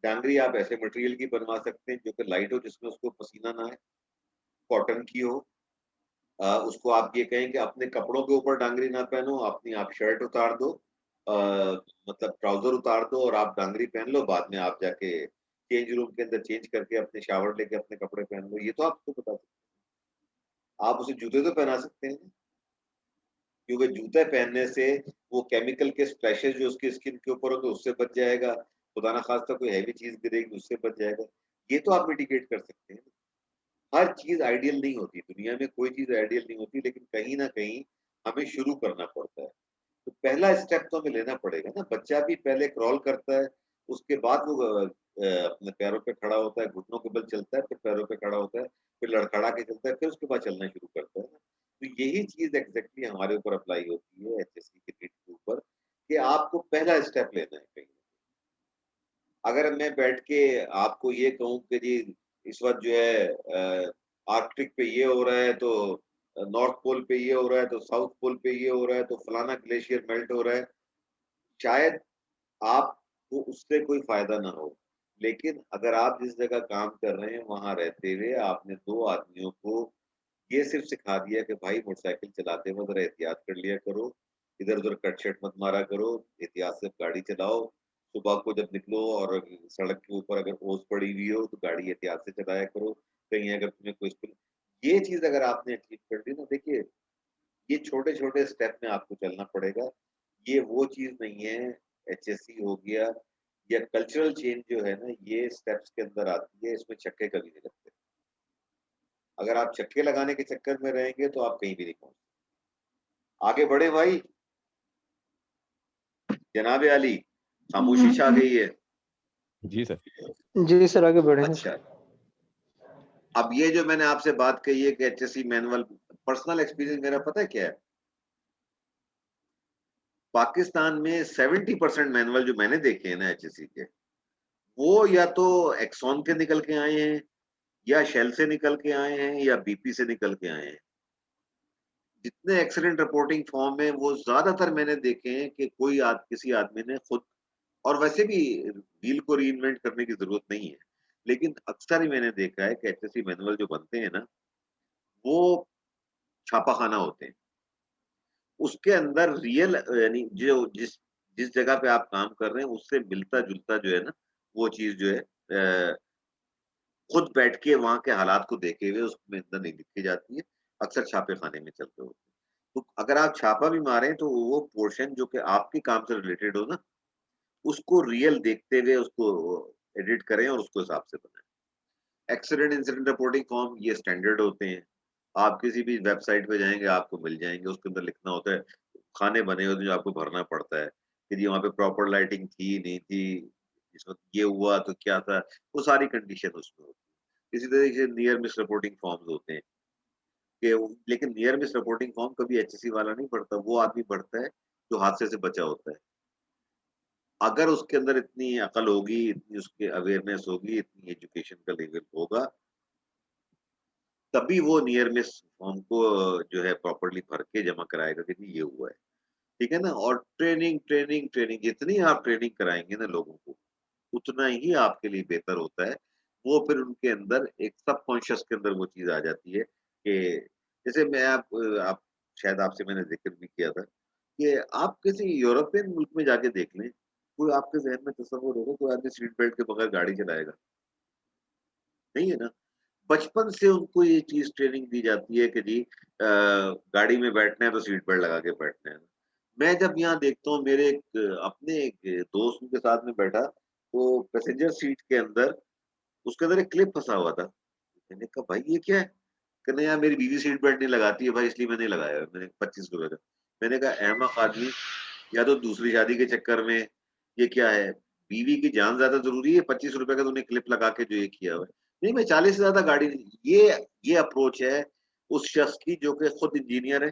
डांगरी आप ऐसे मटेरियल की बनवा सकते हैं जो कि लाइट हो, जिसमें उसको पसीना ना आए, कॉटन की हो। उसको आप ये कहें कि अपने कपड़ों के ऊपर डांगरी ना पहनो, अपनी आप शर्ट उतार दो, अ, मतलब ट्राउज़र उतार दो और आप डांगरी पहन लो, बाद में आप जाके चेंज रूम के अंदर चेंज करके अपने शावर लेके अपने कपड़े पहन लो। ये तो आपको बता सकते हैं। आप उसे जूते तो पहना सकते हैं, क्योंकि जूते पहनने से वो केमिकल के स्प्लैशेज़ जो उसकी स्किन के ऊपर होंगे उससे बच जाएगा। खुदा ना ख़ास्ता कोई हेवी चीज़ गिरेगी उससे बच जाएगा। ये तो आप मिटिगेट कर सकते हैं। हर चीज़ आइडियल नहीं होती, दुनिया में कोई चीज़ आइडियल नहीं होती, लेकिन कहीं न कहीं हमें शुरू करना पड़ता है। तो पहला स्टेप तो हमें लेना पड़ेगा ना, बच्चा भी पहले क्रॉल करता है, उसके बाद वो अपने पैरों पे खड़ा होता है, घुटनों के बल चलता है, फिर पैरों पे खड़ा होता है, फिर लड़खड़ा के चलता है, फिर उसके बाद चलना शुरू करता है ना। तो यही चीज़ एग्ज़ैक्टली हमारे ऊपर अप्लाई होती है एचएससी के नीट के ऊपर, कि आपको पहला स्टेप लेना है कहीं। अगर मैं बैठ के आपको ये कहूँ कि जी इस वक़्त जो है आर्कटिक पे ये हो रहा है, तो नॉर्थ पोल पे ये हो रहा है, तो साउथ पोल पे ये हो रहा है, तो फलाना ग्लेशियर मेल्ट हो रहा है। शायद आपको उससे कोई फ़ायदा ना हो। लेकिन अगर आप जिस जगह काम कर रहे हैं वहां रहते हुए आपने 2 आदमियों को ये सिर्फ सिखा दिया कि भाई मोटरसाइकिल चलाते वक्त जरा एहतियात कर लिया करो, इधर उधर कट शट मत मारा करो, एहतियात से गाड़ी चलाओ, सुबह को जब निकलो और सड़क के ऊपर अगर ओस पड़ी हुई हो तो गाड़ी एहतियात से चलाया करो, कहीं अगर तुम्हें कोई ये चीज अगर आपने अचीव कर ली ना, देखिए ये छोटे छोटे स्टेप में आपको चलना पड़ेगा। ये वो चीज नहीं है, एचएससी हो गया या कल्चरल चेंज जो है ना, ये स्टेप्स के अंदर आती है, इसमें छक्के कभी नहीं लगते। अगर आप छक्के लगाने के चक्कर में रहेंगे तो आप कहीं भी नहीं पहुंच, आगे बढ़े भाई। जनाबे अली, खामोशी छा गई है। जी सर। जी सर, आगे बढ़े। अच्छा, अब ये जो मैंने आपसे बात कही है कि एचएससी मैनुअल, पर्सनल एक्सपीरियंस मेरा पता है क्या है, पाकिस्तान में 70% मैनुअल जो मैंने देखे हैं ना एचएससी के, वो या तो एक्सॉन के निकल के आए हैं, या शेल से निकल के आए हैं, या बीपी से निकल के आए हैं। जितने एक्सीडेंट रिपोर्टिंग फॉर्म है वो ज्यादातर मैंने देखे हैं कि किसी आदमी ने खुद, और वैसे भी व्हील को रीइन्वेंट करने की जरूरत नहीं है, लेकिन अक्सर ही मैंने देखा है कि एचएससी मैनुअल जो बनते हैं ना, वो छापाखाना होते हैं। उसके अंदर रियल यानी जो जिस जिस जगह पे आप काम कर रहे हैं उससे मिलता जुलता जो है ना, वो चीज जो है खुद बैठ के वहां के हालात को देखे हुए उसमें अंदर नहीं लिखी जाती है, अक्सर छापे खाने में चलते होते हैं। तो अगर आप छापा भी मारें तो वो पोर्शन जो कि आपके काम से रिलेटेड हो ना, उसको रियल देखते हुए उसको एडिट करें और उसको हिसाब से बनाएं। एक्सीडेंट इंसिडेंट रिपोर्टिंग फॉर्म ये स्टैंडर्ड होते हैं, आप किसी भी वेबसाइट पे जाएंगे आपको मिल जाएंगे, उसके अंदर लिखना होता है, खाने बने होते हैं जो आपको भरना पड़ता है कि जी वहाँ पे प्रॉपर लाइटिंग थी नहीं थी, इस वक्त ये हुआ तो क्या था, वो सारी कंडीशन उसमें होती है। इसी तरीके से नियर मिस रिपोर्टिंग फॉर्म्स होते हैं लेकिन नियर मिस रिपोर्टिंग फॉर्म कभी एचएससी वाला नहीं पढ़ता, वो आदमी पढ़ता है जो हादसे से बचा होता है। अगर उसके अंदर इतनी अकल होगी, इतनी उसकी अवेयरनेस होगी, इतनी एजुकेशन का लेवल होगा, तभी वो नियर मिस फॉर्म को जो है प्रॉपर्ली भर के जमा कराएगा कि जी ये हुआ है। ठीक है ना? और ट्रेनिंग ट्रेनिंग ट्रेनिंग, जितनी आप ट्रेनिंग कराएंगे ना लोगों को, उतना ही आपके लिए बेहतर होता है। वो फिर उनके अंदर एक सबकॉन्शियस के अंदर वो चीज आ जाती है कि जैसे आप शायद आपसे मैंने जिक्र भी किया था कि आप किसी यूरोपियन मुल्क में जाके देख लें, कोई आपके जहन में तस्वीर होगा कोई आदमी सीट बेल्ट के बगैर गाड़ी चलाएगा? नहीं है ना? बचपन से उनको ये चीज ट्रेनिंग दी जाती है कि जी गाड़ी में बैठना है तो सीट बेल्ट लगा के बैठना है। मैं जब यहाँ देखता हूँ मेरे अपने एक दोस्त के साथ में बैठा, तो पैसेंजर सीट के अंदर उसके अंदर एक क्लिप फंसा हुआ था। मैंने कहा भाई ये क्या है? कहने यार मेरी बीवी सीट बेल्ट नहीं लगाती है भाई, इसलिए मैंने लगाया है। मैंने 25 रुपए का। मैंने कहा अहमक आदमी, या तो दूसरी शादी के चक्कर में, ये क्या है? बीवी की जान ज्यादा जरूरी है, 25 रुपए का तूने क्लिप लगा के जो ये किया हुआ है। नहीं मैं 40 से ज्यादा गाड़ी नहीं, ये अप्रोच है उस शख्स की जो कि खुद इंजीनियर है,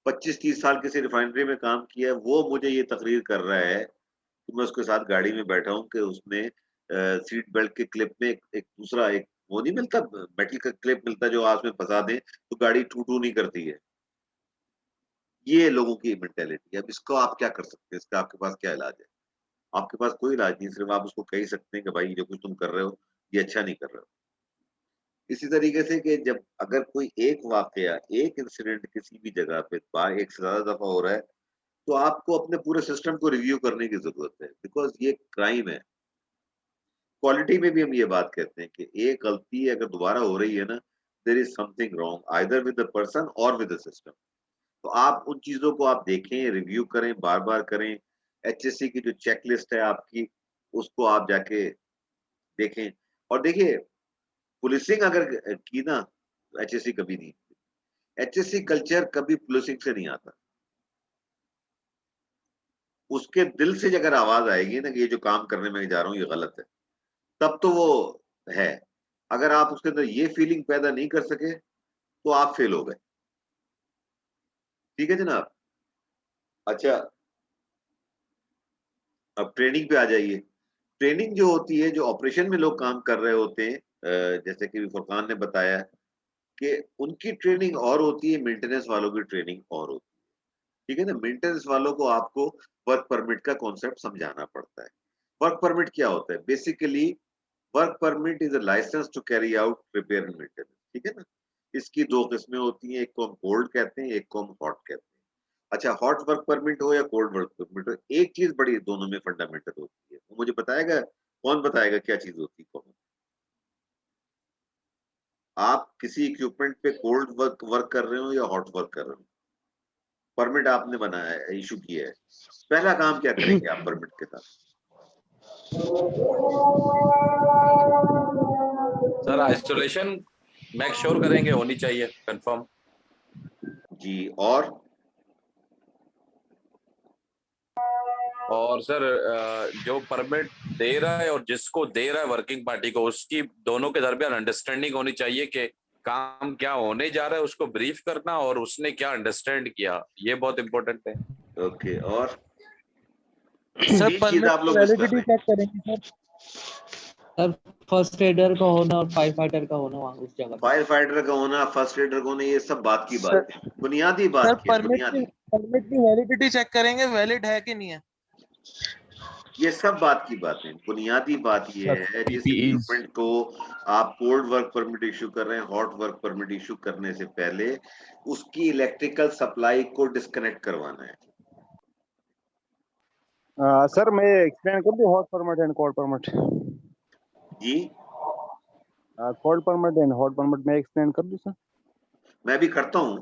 25-30 साल किसी रिफाइनरी में काम किया है, वो मुझे ये तकरीर कर रहा है कि मैं उसके साथ गाड़ी में बैठा हूँ कि उसने सीट बेल्ट के क्लिप में एक दूसरा एक वो नहीं मिलता, मेटल का क्लिप मिलता है जो आपस में फंसा दें तो गाड़ी टू टू नहीं करती है। ये लोगों की मेंटेलिटी है। अब इसको आप क्या कर सकते हैं? इसका आपके पास क्या इलाज है? आपके पास कोई इलाज नहीं, सिर्फ आप उसको कह ही सकते हैं कि भाई जो कुछ तुम कर रहे हो ये अच्छा नहीं कर रहे हो। इसी तरीके से कि जब अगर कोई एक वाकया, एक इंसिडेंट किसी भी जगह पे एक से ज्यादा दफा हो रहा है, तो आपको अपने पूरे सिस्टम को रिव्यू करने की जरूरत है, बिकॉज ये क्राइम है। क्वालिटी में भी हम ये बात कहते हैं कि एक गलती अगर दोबारा हो रही है ना, there is something wrong either with the person और विद द सिस्टम। तो आप उन चीजों को आप देखें, रिव्यू करें, बार बार करें। एचएससी की जो चेक लिस्ट है आपकी, उसको आप जाके देखें। और देखिए, पुलिसिंग अगर की ना, तो एचएससी कभी नहीं, एचएससी कल्चर कभी पुलिसिंग से नहीं आता। उसके दिल से अगर आवाज आएगी ना कि ये जो काम करने में जा रहा हूँ ये गलत है, तब तो वो है। अगर आप उसके अंदर ये फीलिंग पैदा नहीं कर सके तो आप फेल हो गए। ठीक है जनाब? अच्छा, अब ट्रेनिंग पे आ जाइए। ट्रेनिंग जो होती है, जो ऑपरेशन में लोग काम कर रहे होते हैं, जैसे कि फुरकान ने बताया कि उनकी ट्रेनिंग और होती है, मेंटेनेंस वालों की ट्रेनिंग और होती है। ठीक है ना? मेंटेनेंस वालों को आपको वर्क परमिट का कॉन्सेप्ट समझाना पड़ता है, वर्क परमिट क्या होता है? Basically work permit is a licence to carry out repair and maintenance, ठीक है ना? इसकी दो किस्में होती हैं, एक को हम कोल्ड कहते हैं, एक को हम हॉट कहते हैं। अच्छा, हॉट वर्क परमिट हो या कोल्ड वर्क परमिट हो, एक चीज बड़ी दोनों में फंडामेंटल होती है, वो मुझे बताएगा? कौन बताएगा क्या चीज होती है कॉमन? आप किसी इक्विपमेंट पे कोल्ड वर्क कर रहे हो या हॉट वर्क कर रहे हो, परमिट आपने बनाया है, इशू किया है, पहला काम क्या करेंगे आप परमिट के साथ? सर आइसोलेशन मेक श्योर करेंगे, होनी चाहिए कंफर्म। जी, और सर जो परमिट दे रहा है और जिसको दे रहा है वर्किंग पार्टी को, उसकी दोनों के दरमियान अंडरस्टैंडिंग होनी चाहिए कि काम क्या होने जा रहा है, उसको ब्रीफ करना और उसने क्या अंडरस्टैंड किया, ये बहुत इंपॉर्टेंट है। ओके, और सर तीन चीज परमिट आप की लोग मिस कर वैलिडिटी रहे हैं। चेक करेंगे सर फर्स्ट एडर का होना और फायर फाइटर का होना वहाँ उस जगह पे। फायर फाइटर का होना, फर्स्ट एडर का होना, ये सब बात की सर, बात है, बुनियादी सर बात की है, परमिट बुनियादी। की वैलिडिटी चेक करेंगे वैलिड है कि नहीं है। ये सब बात की बात है, बुनियादी बात ये सर, है, जिस PPEs इक्विपमेंट को आप कोल्ड वर्क परमिट इशू कर रहे हैं, हॉट वर्क परमिट इशू करने से पहले उसकी इलेक्ट्रिकल सप्लाई को डिस्कनेक्ट करवाना है। सर मैं एक्सप्लेन कर दूं hot permit and cold permit. जी, cold permit and hot permit मैं एक्सप्लेन कर दूं सर। मैं भी करता हूं।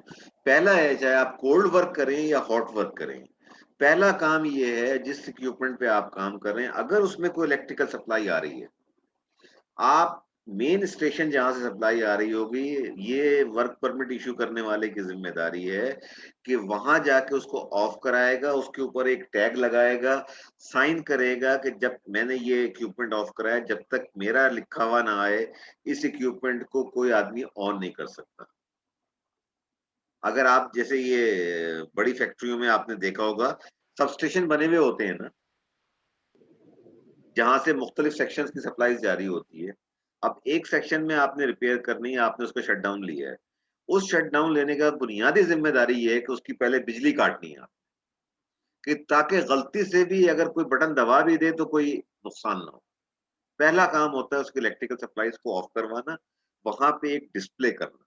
पहला है, चाहे आप कोल्ड वर्क करें या हॉट वर्क करें, पहला काम ये है, जिस इक्विपमेंट पे आप काम कर रहे हैं, अगर उसमें कोई इलेक्ट्रिकल सप्लाई आ रही है, आप मेन स्टेशन जहां से सप्लाई आ रही होगी, ये वर्क परमिट इशू करने वाले की जिम्मेदारी है कि वहां जाके उसको ऑफ कराएगा, उसके ऊपर एक टैग लगाएगा, साइन करेगा कि जब मैंने ये इक्विपमेंट ऑफ कराया, जब तक मेरा लिखा हुआ ना आए, इस इक्विपमेंट को कोई आदमी ऑन नहीं कर सकता। अगर आप जैसे ये बड़ी फैक्ट्रियों में आपने देखा होगा, सबस्टेशन बने हुए होते हैं ना, जहां से मुख्तलिफ सेक्शंस की सप्लाई जारी होती है। अब एक सेक्शन में आपने रिपेयर करनी है, आपने उसको शट डाउन लिया है, उस शट डाउन लेने का बुनियादी जिम्मेदारी ये है कि उसकी पहले बिजली काटनी है, कि ताकि गलती से भी अगर कोई बटन दबा भी दे तो कोई नुकसान ना हो। पहला काम होता है उसकी इलेक्ट्रिकल सप्लाईज को ऑफ करवाना, वहां पे एक डिस्प्ले करना,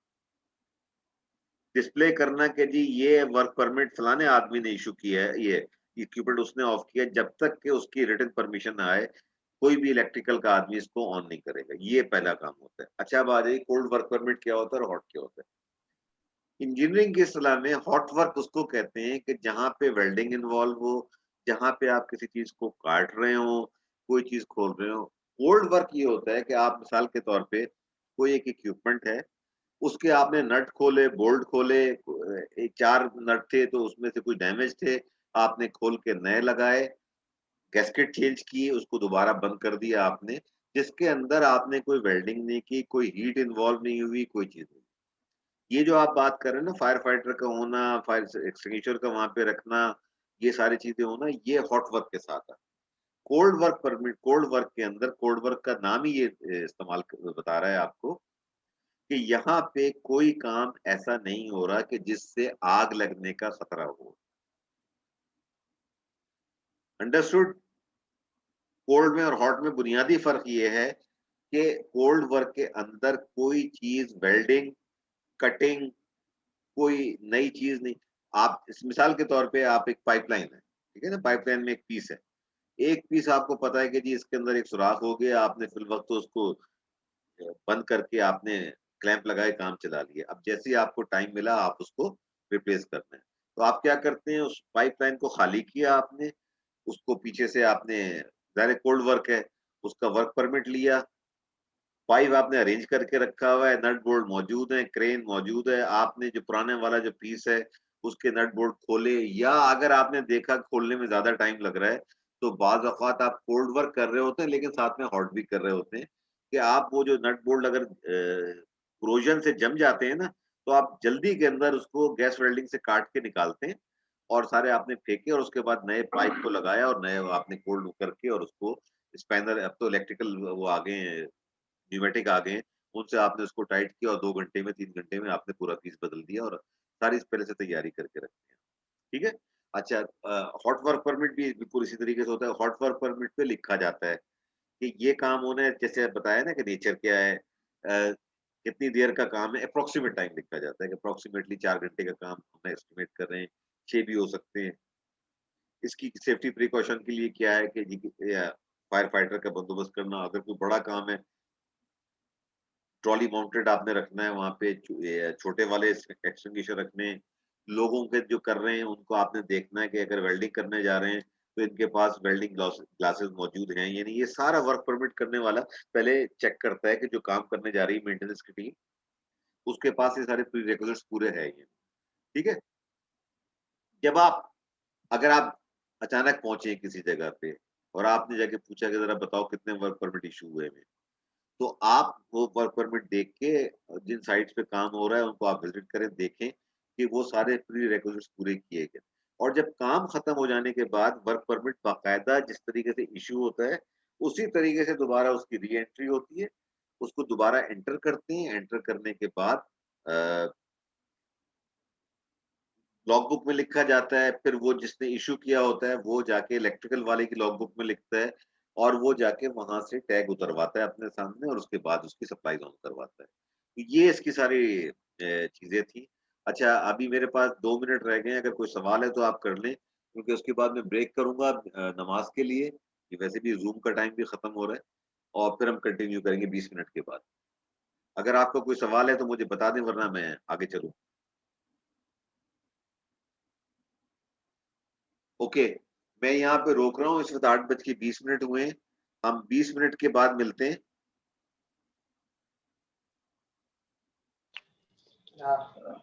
डिस्प्ले करना कि जी ये वर्क परमिट फलाने आदमी ने इशू किया है, ये इक्विपमेंट उसने ऑफ किया, जब तक कि उसकी रिटन परमिशन ना आए कोई भी इलेक्ट्रिकल का आदमी इसको ऑन नहीं करेगा। ये पहला काम होता है। अच्छा, अब आ जाइए कोल्ड वर्क परमिट क्या होता है और हॉट क्या होता है। इंजीनियरिंग की इस्तेलाह में हॉट वर्क उसको कहते हैं कि जहां पे वेल्डिंग इन्वॉल्व हो, जहां पे आप किसी चीज को काट रहे हो, कोई चीज खोल रहे हो। कोल्ड वर्क ये होता है कि आप मिसाल के तौर पे कोई एक इक्विपमेंट है, उसके आपने नट खोले, बोल्ट खोले, चार नट थे तो उसमें से कुछ डैमेज थे, आपने खोल के नए लगाए, गैस्केट चेंज की, उसको दोबारा बंद कर दिया आपने, जिसके अंदर आपने कोई वेल्डिंग नहीं की, कोई हीट इन्वॉल्व नहीं हुई, कोई चीज नहीं। ये जो आप बात कर रहे हैं ना, फायर फाइटर का होना, फायर एक्सटिंग्विशर का वहां पे रखना, ये सारी चीजें होना, ये हॉट वर्क के साथ है। Cold work permit, cold work के अंदर, कोल्ड वर्क का नाम ही ये बता रहा है आपको कि यहाँ पे कोई काम ऐसा नहीं हो रहा कि जिससे आग लगने का खतरा हो। अंडरस्टूड? कोल्ड में और हॉट में बुनियादी फर्क ये है कि कोल्ड वर्क के अंदर कोई चीज वेल्डिंग, कटिंग, कोई नई चीज नहीं। आप इस मिसाल के तौर पे आप एक पाइपलाइन है, ठीक है ना, पाइपलाइन में एक पीस है, एक पीस आपको पता है कि जी इसके अंदर एक सुराख हो गया, आपने फिल वक्त तो उसको बंद करके आपने क्लैंप लगाए, काम चला लिया। अब जैसे ही आपको टाइम मिला आप उसको रिप्लेस करना है, तो आप क्या करते हैं, उस पाइपलाइन को खाली किया आपने, उसको पीछे से आपने, डायरेक्ट कोल्ड वर्क है, उसका वर्क परमिट लिया, पाइप आपने अरेंज करके रखा हुआ है, नट बोल्ट मौजूद है, क्रेन मौजूद है, आपने जो पुराने वाला जो पीस है उसके नट बोल्ट खोले, या अगर आपने देखा खोलने में ज्यादा टाइम लग रहा है तो बाज औकात आप कोल्ड वर्क कर रहे होते हैं लेकिन साथ में हॉट भी कर रहे होते हैं, कि आप वो जो नट बोल्ट अगर क्रोजन से जम जाते हैं ना, तो आप जल्दी के अंदर उसको गैस वेल्डिंग से काट के निकालते हैं, और सारे आपने फेंके और उसके बाद नए पाइप को लगाया और नए आपने कोल्ड करके और उसको स्पैनर, अब तो इलेक्ट्रिकल वो आ गए हैं, न्यूमेटिक आ गए हैं, उनसे आपने उसको टाइट किया और 2 घंटे में 3 घंटे में आपने पूरा पीस बदल दिया और सारी पहले से तैयारी करके रखी है। ठीक है? अच्छा, हॉट वर्क परमिट भी बिल्कुल इसी तरीके से होता है। हॉट वर्क परमिट पे लिखा जाता है कि ये काम होना है, जैसे बताया ना कि नेचर क्या है, कितनी देर का काम है, अप्रोक्सीमेट टाइम लिखा जाता है कि अप्रोक्सीमेटली 4 घंटे का काम हम एस्टिमेट कर रहे हैं, 6 भी हो सकते हैं। इसकी सेफ्टी प्रिकॉशन के लिए क्या है कि जी फायर फाइटर का बंदोबस्त करना, अगर कोई बड़ा काम है, ट्रॉली माउंटेड आपने रखना है वहाँ पे, छोटे वाले एक्सटिंग्विशर रखने हैं। लोगों के जो कर रहे हैं उनको आपने देखना है कि अगर वेल्डिंग करने जा रहे हैं तो इनके पास वेल्डिंग ग्लासेस मौजूद हैं या नहीं। ये सारा वर्क परमिट करने वाला पहले चेक करता है कि जो काम करने जा रही है मेंटेनेंस की टीम, उसके पास ये सारे प्रीरेक्विजिट्स पूरे हैं ये, ठीक है। जब आप अगर आप अचानक पहुंचे किसी जगह पे और आपने जाके पूछा कि जरा बताओ कितने वर्क परमिट इशू हुए हैं, तो आप वो वर्क परमिट देख के जिन साइट्स पे काम हो रहा है उनको आप विजिट करें, देखें कि वो सारे प्री रिक्विजिट्स पूरे किए गए। और जब काम खत्म हो जाने के बाद वर्क परमिट बाकायदा जिस तरीके से इशू होता है उसी तरीके से दोबारा उसकी री एंट्री होती है, उसको दोबारा एंटर करते हैं। एंटर करने के बाद लॉग बुक में लिखा जाता है, फिर वो जिसने इश्यू किया होता है वो जाके इलेक्ट्रिकल वाले की लॉग बुक में लिखता है और वो जाके वहां से टैग उतरवाता है अपने सामने और उसके बाद उसकी सप्लाई ऑन करवाता है। तो ये इसकी सारी चीजें थी। अच्छा, अभी मेरे पास 2 मिनट रह गए हैं, अगर कोई सवाल है तो आप कर लें, क्योंकि उसके बाद मैं ब्रेक करूंगा नमाज के लिए। ये वैसे भी जूम का टाइम भी खत्म हो रहा है और फिर हम कंटिन्यू करेंगे 20 मिनट के बाद। अगर आपका कोई सवाल है तो मुझे बता दें, वरना मैं आगे चलूँ। ओके, मैं यहाँ पे रोक रहा हूँ, इस वक्त 8:20 हुए हैं। हम 20 मिनट के बाद मिलते हैं। हाँ।